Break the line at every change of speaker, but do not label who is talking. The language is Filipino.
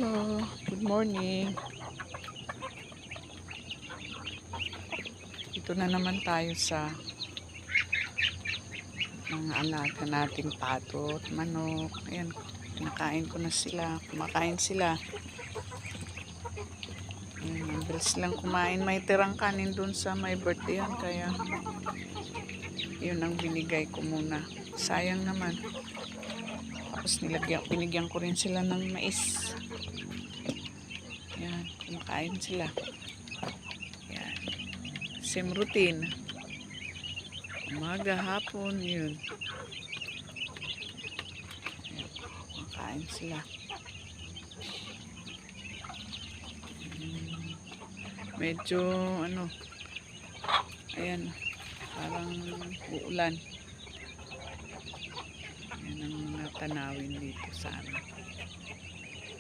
Hello, good morning. Ito na naman tayo sa mga alaga nating pato at manok. Ayan, pinakain ko na sila. Kumakain sila. Ayan, ang bilis lang kumain. May tirang kanin dun sa may birthday yan. Kaya, yun ang binigay ko muna. Sayang naman. Tapos binigyan ko rin sila ng mais. Ayan, kumakain sila. Ayan. Same routine. Umaga, hapon, yun. Ayan, kumakain sila. Medyo, ayan, parang uulan. Ayan ang natanawin dito sa amin.